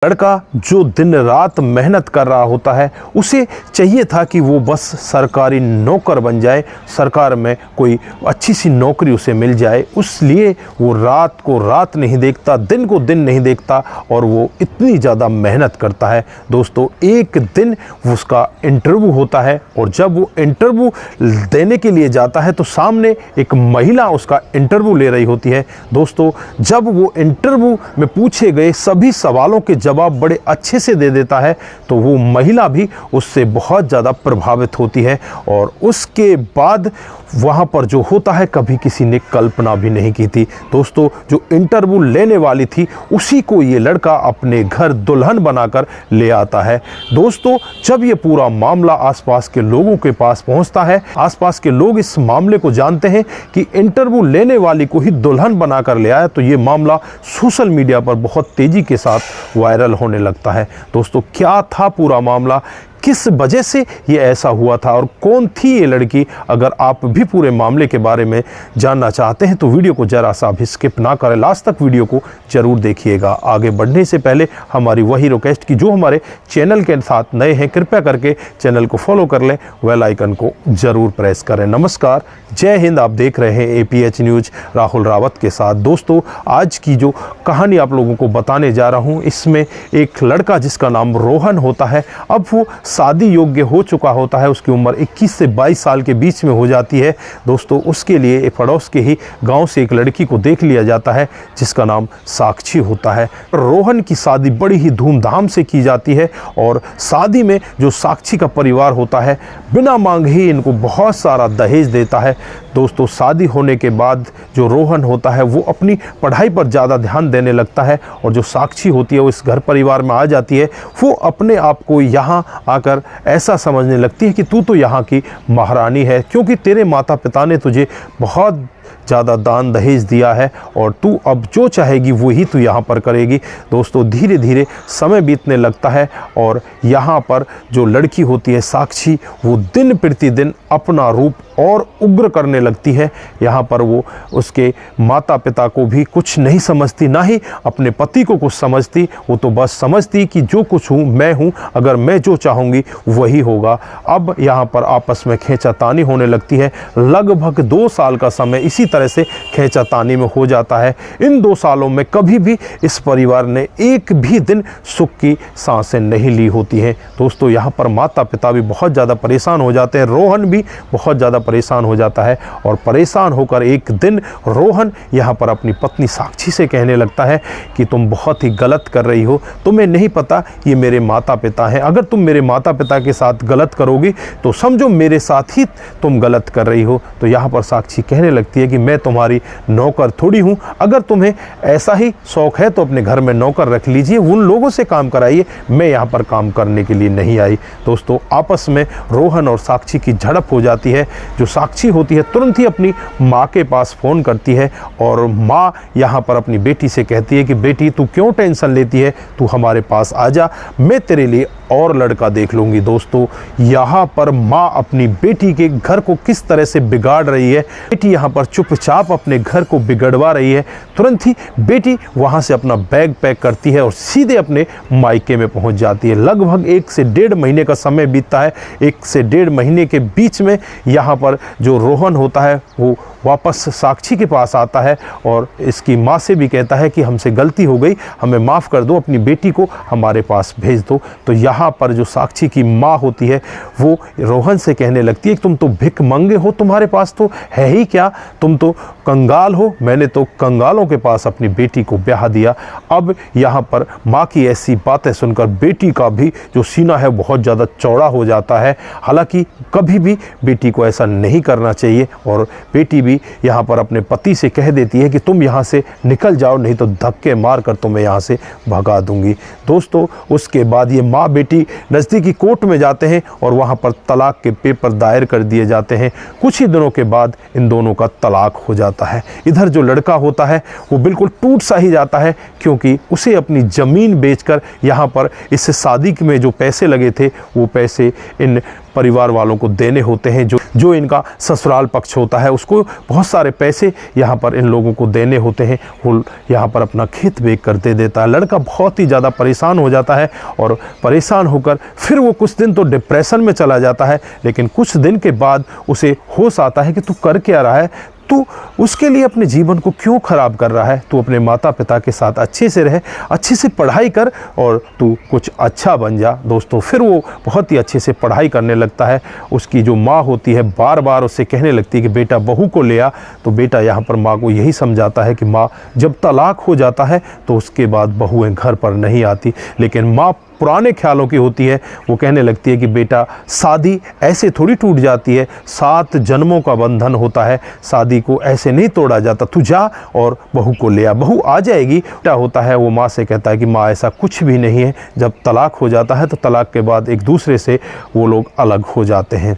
लड़का जो दिन रात मेहनत कर रहा होता है, उसे चाहिए था कि वो बस सरकारी नौकर बन जाए, सरकार में कोई अच्छी सी नौकरी उसे मिल जाए। इसलिए वो रात को रात नहीं देखता, दिन को दिन नहीं देखता और वो इतनी ज़्यादा मेहनत करता है। दोस्तों, एक दिन उसका इंटरव्यू होता है और जब वो इंटरव्यू देने के लिए जाता है तो सामने एक महिला उसका इंटरव्यू ले रही होती है। दोस्तों, जब वो इंटरव्यू में पूछे गए सभी सवालों के जवाब बड़े अच्छे से दे देता है तो वो महिला भी उससे बहुत ज़्यादा प्रभावित होती है और उसके बाद वहाँ पर जो होता है कभी किसी ने कल्पना भी नहीं की थी। दोस्तों, जो इंटरव्यू लेने वाली थी उसी को ये लड़का अपने घर दुल्हन बनाकर ले आता है। दोस्तों, जब ये पूरा मामला आसपास के लोगों के पास पहुँचता है, आसपास के लोग इस मामले को जानते हैं कि इंटरव्यू लेने वाली को ही दुल्हन बनाकर ले आया, तो ये मामला सोशल मीडिया पर बहुत तेज़ी के साथ वायरल होने लगता है। दोस्तों, क्या था पूरा मामला, किस वजह से ये ऐसा हुआ था और कौन थी ये लड़की? अगर आप भी पूरे मामले के बारे में जानना चाहते हैं तो वीडियो को जरा सा भी स्किप ना करें, लास्ट तक वीडियो को जरूर देखिएगा। आगे बढ़ने से पहले हमारी वही रिक्वेस्ट कि जो हमारे चैनल के साथ नए हैं कृपया करके चैनल को फॉलो कर लें, बेल आइकन को जरूर प्रेस करें। नमस्कार, जय हिंद। आप देख रहे हैं APH न्यूज राहुल रावत के साथ। दोस्तों, आज की जो कहानी आप लोगों को बताने जा रहा हूँ, इसमें एक लड़का जिसका नाम रोहन होता है, अब वो शादी योग्य हो चुका होता है। उसकी उम्र 21 से 22 साल के बीच में हो जाती है। दोस्तों, उसके लिए एक पड़ोस के ही गांव से एक लड़की को देख लिया जाता है जिसका नाम साक्षी होता है। रोहन की शादी बड़ी ही धूमधाम से की जाती है और शादी में जो साक्षी का परिवार होता है बिना मांगे ही इनको बहुत सारा दहेज देता है। दोस्तों, शादी होने के बाद जो रोहन होता है वो अपनी पढ़ाई पर ज़्यादा ध्यान देने लगता है और जो साक्षी होती है वो इस घर परिवार में आ जाती है। वो अपने आप को यहाँ आकर ऐसा समझने लगती है कि तू तो यहाँ की महारानी है, क्योंकि तेरे माता पिता ने तुझे बहुत ज़्यादा दान दहेज दिया है और तू अब जो चाहेगी वही तू यहाँ पर करेगी। दोस्तों, धीरे धीरे समय बीतने लगता है और यहाँ पर जो लड़की होती है साक्षी, वो दिन प्रतिदिन अपना रूप और उग्र करने लगती है। यहाँ पर वो उसके माता पिता को भी कुछ नहीं समझती, ना ही अपने पति को कुछ समझती। वो तो बस समझती कि जो कुछ हूँ मैं हूँ, अगर मैं जो चाहूँगी वही होगा। अब यहाँ पर आपस में खींचातानी होने लगती है। लगभग 2 साल का समय इसी तरह से खींचातानी में हो जाता है। इन 2 सालों में कभी भी इस परिवार ने एक भी दिन सुख की सांसें नहीं ली होती हैं। दोस्तों, यहाँ पर माता पिता भी बहुत ज़्यादा परेशान हो जाते हैं, रोहन भी बहुत ज़्यादा परेशान हो जाता है और परेशान होकर एक दिन रोहन यहाँ पर अपनी पत्नी साक्षी से कहने लगता है कि तुम बहुत ही गलत कर रही हो, तुम्हें नहीं पता ये मेरे माता पिता हैं, अगर तुम मेरे माता पिता के साथ गलत करोगी तो समझो मेरे साथ ही तुम गलत कर रही हो। तो यहाँ पर साक्षी कहने लगती है कि मैं तुम्हारी नौकर थोड़ी हूँ, अगर तुम्हें ऐसा ही शौक है तो अपने घर में नौकर रख लीजिए, उन लोगों से काम कराइए, मैं यहाँ पर काम करने के लिए नहीं आई। दोस्तों, आपस में रोहन और साक्षी की झड़प हो जाती है। जो साक्षी होती है तुरंत ही अपनी माँ के पास फ़ोन करती है और माँ यहाँ पर अपनी बेटी से कहती है कि बेटी तू क्यों टेंशन लेती है, तू हमारे पास आ जा, मैं तेरे लिए और लड़का देख लूँगी। दोस्तों, यहाँ पर माँ अपनी बेटी के घर को किस तरह से बिगाड़ रही है। बेटी यहाँ पर चुपचाप अपने घर को बिगड़वा रही है। तुरंत ही बेटी वहाँ से अपना बैग पैक करती है और सीधे अपने मायके में पहुँच जाती है। लगभग 1 से 1.5 महीने का समय बीतता है। 1 से 1.5 महीने के बीच में यहाँ पर जो रोहन होता है वो वापस साक्षी के पास आता है और इसकी माँ से भी कहता है कि हमसे गलती हो गई, हमें माफ़ कर दो, अपनी बेटी को हमारे पास भेज दो। तो यहाँ पर जो साक्षी की माँ होती है वो रोहन से कहने लगती है कि तुम तो भिख मंगे हो, तुम्हारे पास तो है ही क्या, तुम तो कंगाल हो, मैंने तो कंगालों के पास अपनी बेटी को ब्याह दिया। अब यहाँ पर माँ की ऐसी बातें सुनकर बेटी का भी जो सीना है बहुत ज़्यादा चौड़ा हो जाता है। हालांकि कभी भी बेटी को ऐसा नहीं करना चाहिए और बेटी भी यहाँ पर अपने पति से कह देती है कि तुम यहाँ से निकल जाओ, नहीं तो धक्के मार कर तुम्हें यहाँ से भगा दूंगी। दोस्तों, उसके बाद ये माँ बेटी नज़दीकी कोर्ट में जाते हैं और वहाँ पर तलाक के पेपर दायर कर दिए जाते हैं। कुछ ही दिनों के बाद इन दोनों का तलाक तलाक हो जाता है। इधर जो लड़का होता है वो बिल्कुल टूट सा ही जाता है, क्योंकि उसे अपनी ज़मीन बेचकर यहाँ पर इस शादी में जो पैसे लगे थे वो पैसे इन परिवार वालों को देने होते हैं। जो इनका ससुराल पक्ष होता है उसको बहुत सारे पैसे यहाँ पर इन लोगों को देने होते हैं। वो यहाँ पर अपना खेत बेच कर दे देता है। लड़का बहुत ही ज़्यादा परेशान हो जाता है और परेशान होकर फिर वो कुछ दिन तो डिप्रेशन में चला जाता है, लेकिन कुछ दिन के बाद उसे होश आता है कि तू कर क्या रहा है, तू उसके लिए अपने जीवन को क्यों ख़राब कर रहा है। तू अपने माता पिता के साथ अच्छे से रह, अच्छे से पढ़ाई कर और तू कुछ अच्छा बन जा। दोस्तों फिर वो बहुत ही अच्छे से पढ़ाई करने लगता है। उसकी जो माँ होती है बार बार उससे कहने लगती है कि बेटा बहू को ले आ, तो बेटा यहाँ पर माँ को यही समझाता है कि माँ जब तलाक हो जाता है तो उसके बाद बहुएं घर पर नहीं आती। लेकिन माँ पुराने ख्यालों की होती है। वो कहने लगती है कि बेटा शादी ऐसे थोड़ी टूट जाती है, 7 जन्मों का बंधन होता है, शादी को ऐसे नहीं तोड़ा जाता, तू जा और बहू को ले आ, बहू आ जाएगी। बेटा होता है वो माँ से कहता है कि माँ ऐसा कुछ भी नहीं है, जब तलाक हो जाता है तो तलाक के बाद एक दूसरे से वो लोग अलग हो जाते हैं।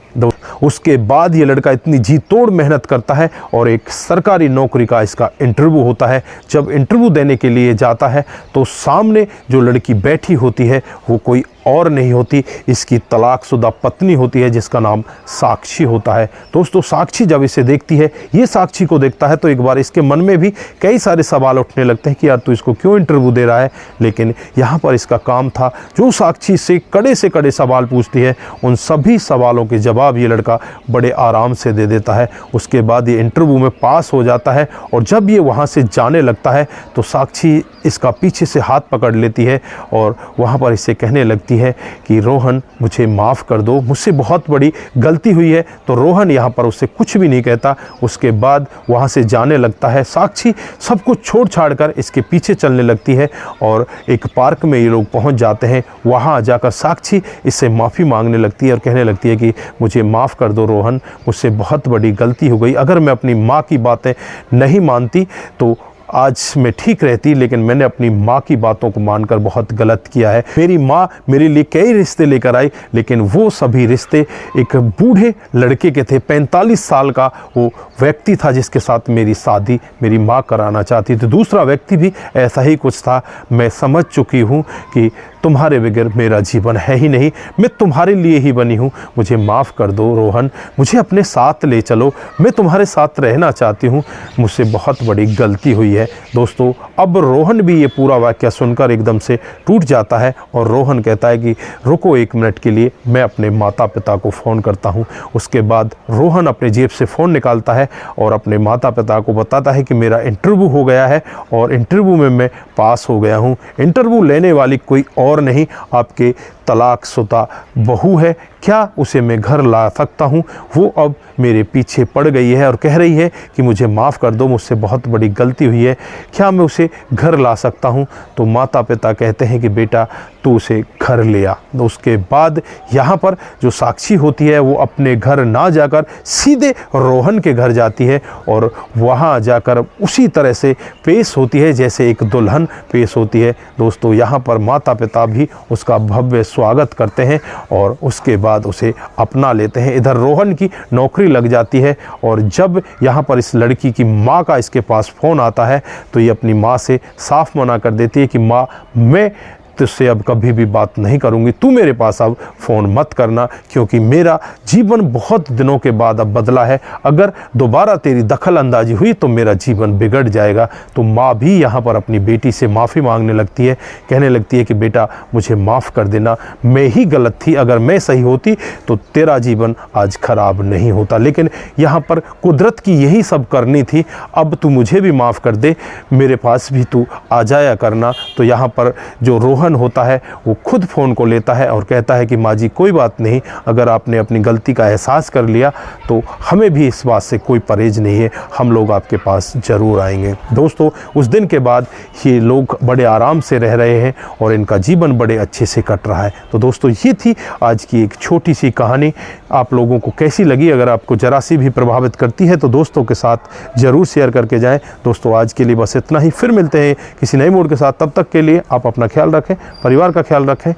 उसके बाद ये लड़का इतनी जी तोड़ मेहनत करता है और एक सरकारी नौकरी का इसका इंटरव्यू होता है। जब इंटरव्यू देने के लिए जाता है तो सामने जो लड़की बैठी होती है वो कोई और नहीं होती, इसकी तलाकशुदा पत्नी होती है जिसका नाम साक्षी होता है। दोस्तों साक्षी जब इसे देखती है, ये साक्षी को देखता है, तो एक बार इसके मन में भी कई सारे सवाल उठने लगते हैं कि यार तू इसको क्यों इंटरव्यू दे रहा है। लेकिन यहाँ पर इसका काम था, जो साक्षी से कड़े सवाल पूछती है उन सभी सवालों के जवाब ये लड़का बड़े आराम से दे देता है। उसके बाद ये इंटरव्यू में पास हो जाता है और जब ये वहाँ से जाने लगता है तो साक्षी इसका पीछे से हाथ पकड़ लेती है और वहाँ पर इसे कहने लगती है कि रोहन मुझे माफ़ कर दो, मुझसे बहुत बड़ी गलती हुई है। तो रोहन यहाँ पर उससे कुछ भी नहीं कहता। उसके बाद वहाँ से जाने लगता है। साक्षी सब कुछ छोड़ छाड़ कर इसके पीछे चलने लगती है और एक पार्क में ये लोग पहुँच जाते हैं। वहाँ जाकर साक्षी इससे माफ़ी मांगने लगती है और कहने लगती है कि मुझे माफ़ कर दो रोहन, मुझसे बहुत बड़ी गलती हो गई। अगर मैं अपनी माँ की बातें नहीं मानती तो आज मैं ठीक रहती, लेकिन मैंने अपनी माँ की बातों को मानकर बहुत गलत किया है। मेरी माँ मेरे लिए कई रिश्ते लेकर आई, लेकिन वो सभी रिश्ते एक बूढ़े लड़के के थे। 45 साल का वो व्यक्ति था जिसके साथ मेरी शादी मेरी माँ कराना चाहती थी। दूसरा व्यक्ति भी ऐसा ही कुछ था। मैं समझ चुकी हूँ कि तुम्हारे बगैर मेरा जीवन है ही नहीं, मैं तुम्हारे लिए ही बनी हूँ। मुझे माफ़ कर दो रोहन, मुझे अपने साथ ले चलो, मैं तुम्हारे साथ रहना चाहती हूँ, मुझसे बहुत बड़ी गलती हुई है। दोस्तों अब रोहन भी ये पूरा वाक़या सुनकर एकदम से टूट जाता है और रोहन कहता है कि रुको 1 मिनट के लिए, मैं अपने माता पिता को फ़ोन करता हूँ। उसके बाद रोहन अपने जेब से फ़ोन निकालता है और अपने माता पिता को बताता है कि मेरा इंटरव्यू हो गया है और इंटरव्यू में मैं पास हो गया हूँ। इंटरव्यू लेने वाली कोई और नहीं, आपके तलाकशुदा बहू है। क्या उसे मैं घर ला सकता हूँ? वो अब मेरे पीछे पड़ गई है और कह रही है कि मुझे माफ़ कर दो, मुझसे बहुत बड़ी गलती हुई है, क्या मैं उसे घर ला सकता हूँ? तो माता पिता कहते हैं कि बेटा तू उसे घर ले आ। तो उसके बाद यहाँ पर जो साक्षी होती है वो अपने घर ना जाकर सीधे रोहन के घर जाती है और वहाँ जाकर उसी तरह से पेश होती है जैसे एक दुल्हन पेश होती है। दोस्तों यहाँ पर माता पिता भी उसका भव्य स्वागत करते हैं और उसके बाद उसे अपना लेते हैं। इधर रोहन की नौकरी लग जाती है और जब यहाँ पर इस लड़की की माँ का इसके पास फ़ोन आता है तो ये अपनी माँ से साफ मना कर देती है कि माँ मैं तुझसे अब कभी भी बात नहीं करूँगी, तू मेरे पास अब फ़ोन मत करना, क्योंकि मेरा जीवन बहुत दिनों के बाद अब बदला है। अगर दोबारा तेरी दखल अंदाजी हुई तो मेरा जीवन बिगड़ जाएगा। तो माँ भी यहाँ पर अपनी बेटी से माफ़ी मांगने लगती है, कहने लगती है कि बेटा मुझे माफ़ कर देना, मैं ही गलत थी, अगर मैं सही होती तो तेरा जीवन आज ख़राब नहीं होता। लेकिन यहाँ पर कुदरत की यही सब करनी थी, अब तू मुझे भी माफ़ कर दे, मेरे पास भी तू आ जाया करना। तो यहाँ पर जो रोहन होता है वो खुद फ़ोन को लेता है और कहता है कि माँ जी कोई बात नहीं, अगर आपने अपनी गलती का एहसास कर लिया तो हमें भी इस बात से कोई परहेज नहीं है, हम लोग आपके पास ज़रूर आएंगे। दोस्तों उस दिन के बाद ये लोग बड़े आराम से रह रहे हैं और इनका जीवन बड़े अच्छे से कट रहा है। तो दोस्तों ये थी आज की एक छोटी सी कहानी। आप लोगों को कैसी लगी? अगर आपको ज़रा सी भी प्रभावित करती है तो दोस्तों के साथ ज़रूर शेयर करके जाएँ। दोस्तों आज के लिए बस इतना ही, फिर मिलते हैं किसी नए मोड़ के साथ। तब तक के लिए आप अपना ख्याल रखें, परिवार का ख्याल रखें।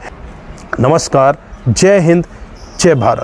नमस्कार, जय हिंद, जय भारत।